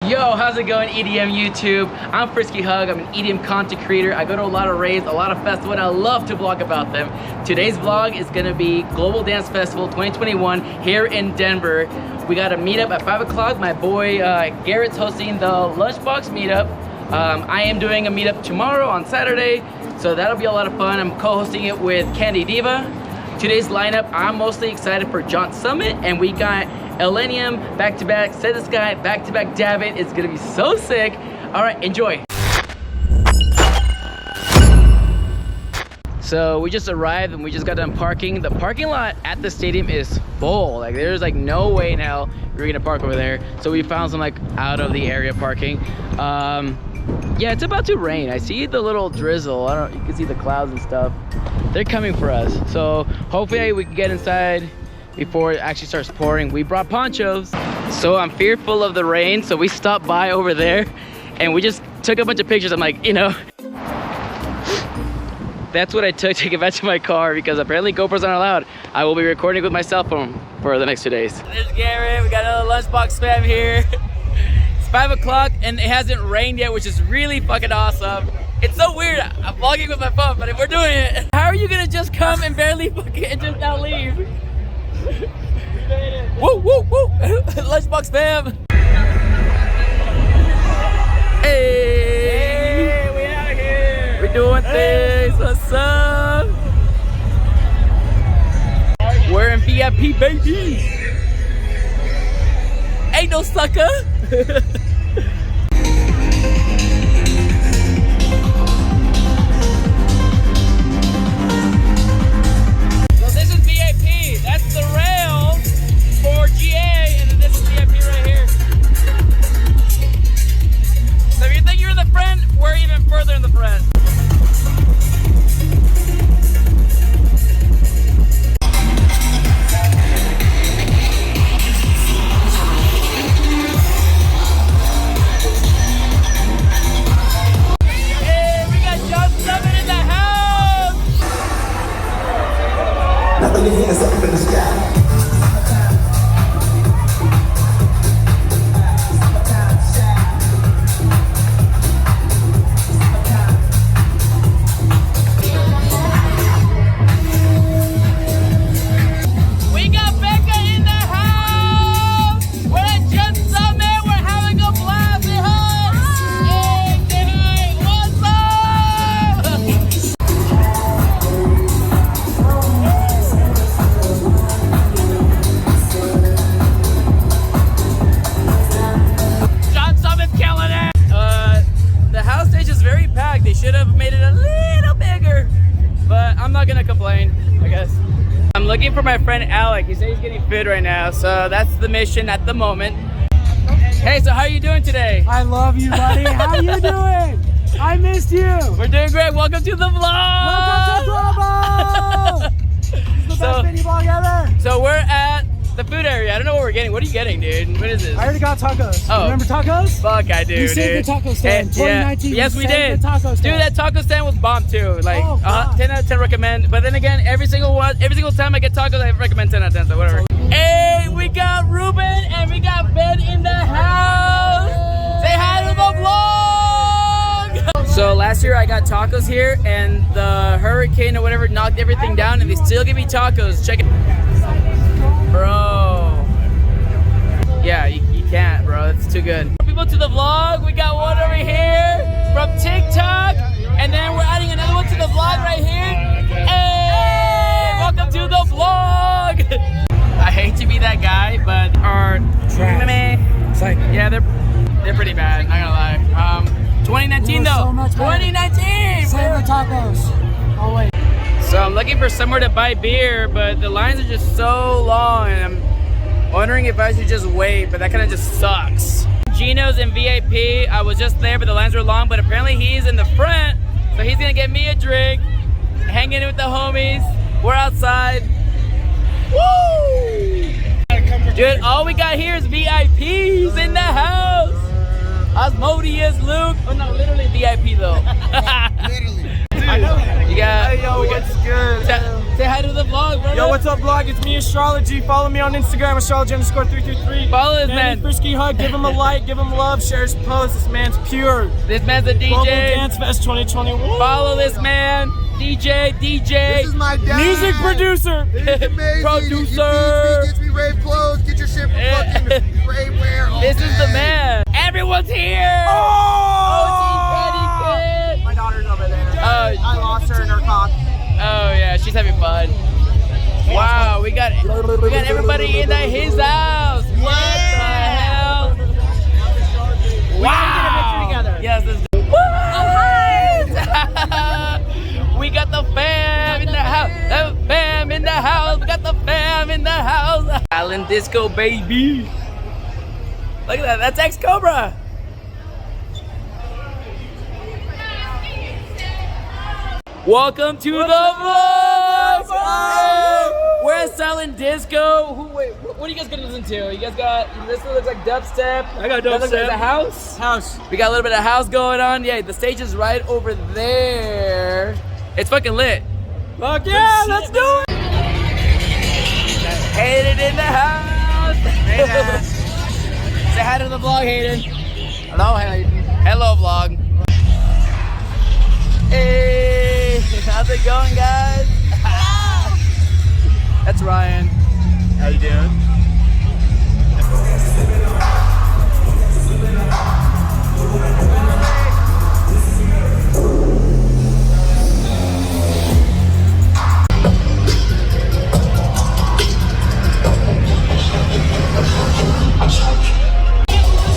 Yo, how's it going, EDM YouTube? I'm Frisky Hug. I'm an EDM content creator. I go to a lot of raves, a lot of festivals, and I love to vlog about them. Today's vlog is gonna be Global Dance Festival 2021 here in Denver. We got a meetup at 5 o'clock. My boy Garrett's hosting the Lunchbox meetup. I am doing a meetup tomorrow on Saturday, so that'll be a lot of fun. I'm co-hosting it with Kandi Bar. Today's lineup, I'm mostly excited for John Summit, and we got Elenium back-to-back, Set the Sky back-to-back David. It's gonna be so sick. All right, enjoy. So we just arrived and we just got done parking. The parking lot at the stadium is full. Like there's like no way in hell we're gonna park over there. So we found some like out of the area parking. Yeah, it's about to rain. I see the little drizzle. You can see the clouds and stuff. They're coming for us. So hopefully we can get inside before it actually starts pouring. We brought ponchos. So I'm fearful of the rain, so we stopped by over there and we just took a bunch of pictures. I'm like, you know, that's what I took to get back to my car because apparently GoPros aren't allowed. I will be recording with my cell phone for the next 2 days. There's Garrett, we got another Lunchbox fam here. It's 5 o'clock and it hasn't rained yet, which is really fucking awesome. It's so weird, I'm vlogging with my phone, but we're doing it. How are you gonna just come and barely fucking and just now leave? Woo, woo, woo! Lunchbox fam! Hey! We out here! We're doing things, what's up? We're in VIP, baby! Ain't no sucker! That's the rails for GA, and then this is VIP right here. So if you think you're in the front, we're even further in the front. Hey, we got John Summit in the house! Now put your hands up in the sky. We got Becca in the house! We're at GenZ Summit, we're having a blast at home! Hey, what's up? John Summit's killing it! The house stage is very packed. They should have made it a little bigger, but I'm not gonna complain, I guess. I'm looking for my friend Alec. He said he's getting fit right now, so that's the mission at the moment. Hey, so how are you doing today? I love you, buddy. How you doing? I missed you. We're doing great. Welcome to the vlog. Welcome to Global. This is the best mini vlog ever. So we're at the food area. I don't know what we're getting. What are you getting, dude? What is this? I already got tacos. Oh. Remember tacos? Fuck, I do, You dude. saved the taco stand. 2019. Yes, we saved did. The taco stand. Dude, that taco stand was bomb too. Like, Oh, God. 10 out of 10 recommend. But then again, every single time I get tacos, I recommend 10 out of 10. So whatever. Hey, we got Ruben and we got Ben in the house. Say hi to the vlog. So last year I got tacos here, and the hurricane or whatever knocked everything down, and they still give me tacos. Check it, bro. Yeah, you can't, bro. It's too good. People to the vlog. We got one over here from TikTok, and then we're adding another one to the vlog right here. Hey, welcome to the vlog. I hate to be that guy, but our It's like, yeah, they're pretty bad. Not gonna lie. 2019 though. So much better. 2019. save the tacos. Oh wait. So I'm looking for somewhere to buy beer, but the lines are just so long, and I'm wondering if I should just wait, but that kind of just sucks. Gino's in VIP. I was just there, but the lines were long, but apparently he's in the front, so he's gonna get me a drink, hanging with the homies. We're outside. Woo! Dude, all we got here is VIPs in the house. Osmodius, Luke. Oh no, literally VIP though. Literally. I know. You got. Hey, yo, what's good? Say hi to the vlog, brother. Yo, what's up, vlog? It's me, Astrology. Follow me on Instagram, astrology_333. Follow this man. Frisky Hug. Give him a like, give him love, share his post. This man's pure. This man's a DJ. Global Dance Fest 2021. Follow this man. DJ. This is my dad. Music producer. This is amazing. Producer. He gets me rave clothes. Get your shit from fucking rave wear. This is the man. Everyone's here. Oh, My daughter's over there. I lost her in her cock. Oh yeah, she's having fun. Wow, we got everybody in his house. What the hell? Wow. Yes. This we got the fam in the house. The fam in the house. We got the fam in the house. Island disco, baby. Look at that. That's X-Cobra. Welcome to the vlog. We're at Silent Disco. Wait, what are you guys gonna listen to? You guys got this one looks like dubstep. I got That looks like dubstep. a house. House. We got a little bit of house going on. Yeah, the stage is right over there. It's fucking lit. Fuck yeah, let's do it. Hayden in the house. Hayden. Say hi to the vlog, Hayden. Hello, Hayden. Hello, vlog. Hey, how's it going, guys? That's Ryan. How you doing?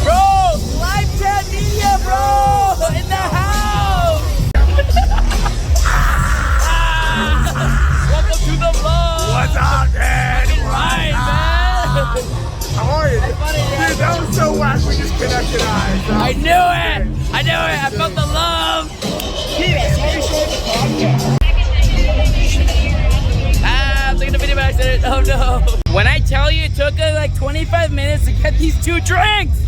Bro, live chat media, bro, in the house. Welcome to the vlog. What's up, Dad? Ryan, man. How are you? Dude, that was so whack. We just connected eyes. I knew it. I felt the love. I'm taking a video by accident. Oh no. When I tell you it took us like 25 minutes to get these 2 drinks.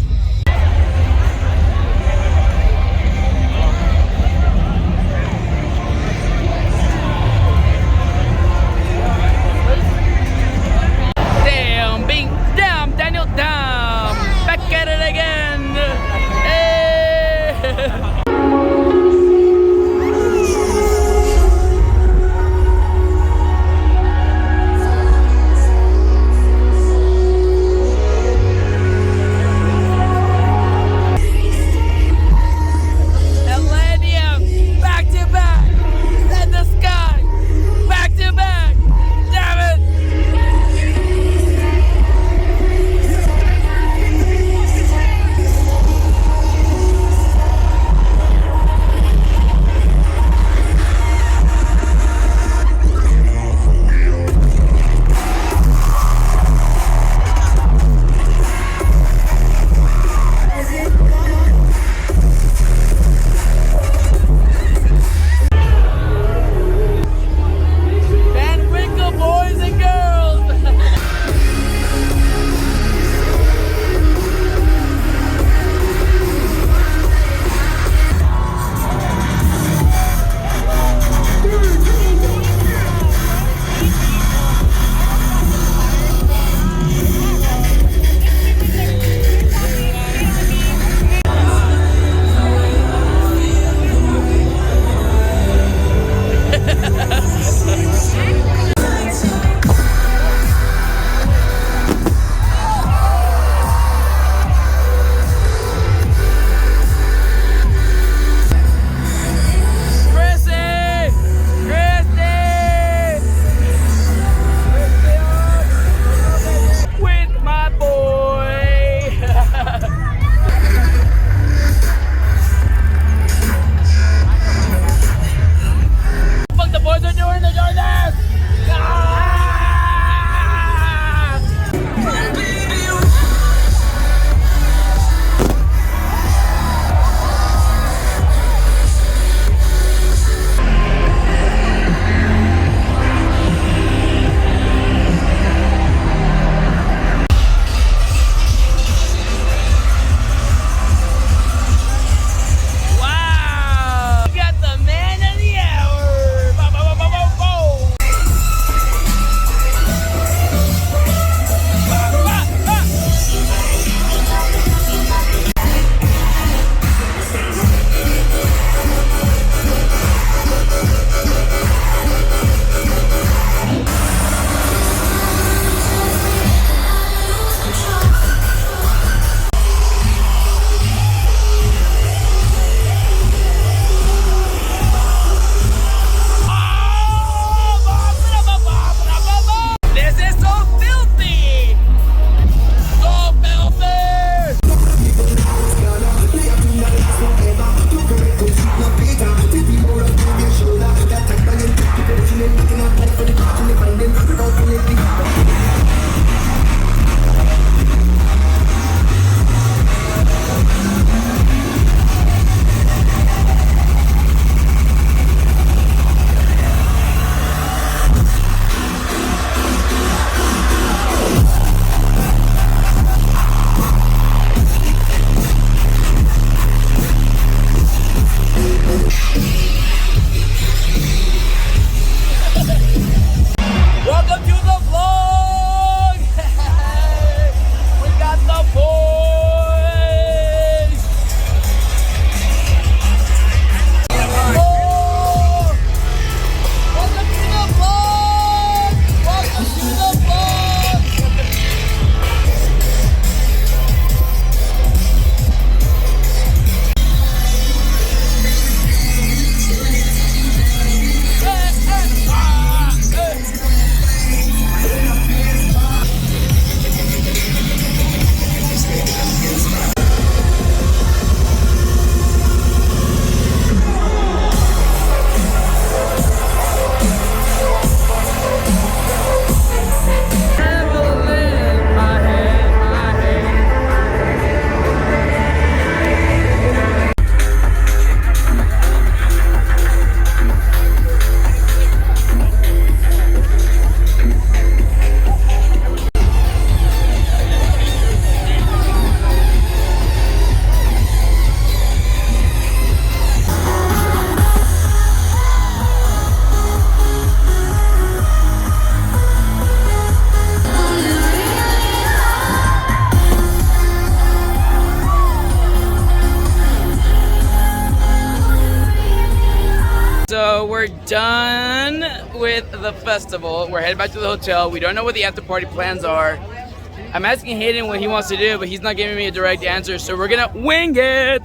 Damn, Bing, damn, Daniel, damn. Back at it again. Hey. So we're done with the festival. We're headed back to the hotel. We don't know what the after party plans are. I'm asking Hayden what he wants to do, but he's not giving me a direct answer, so we're gonna wing it.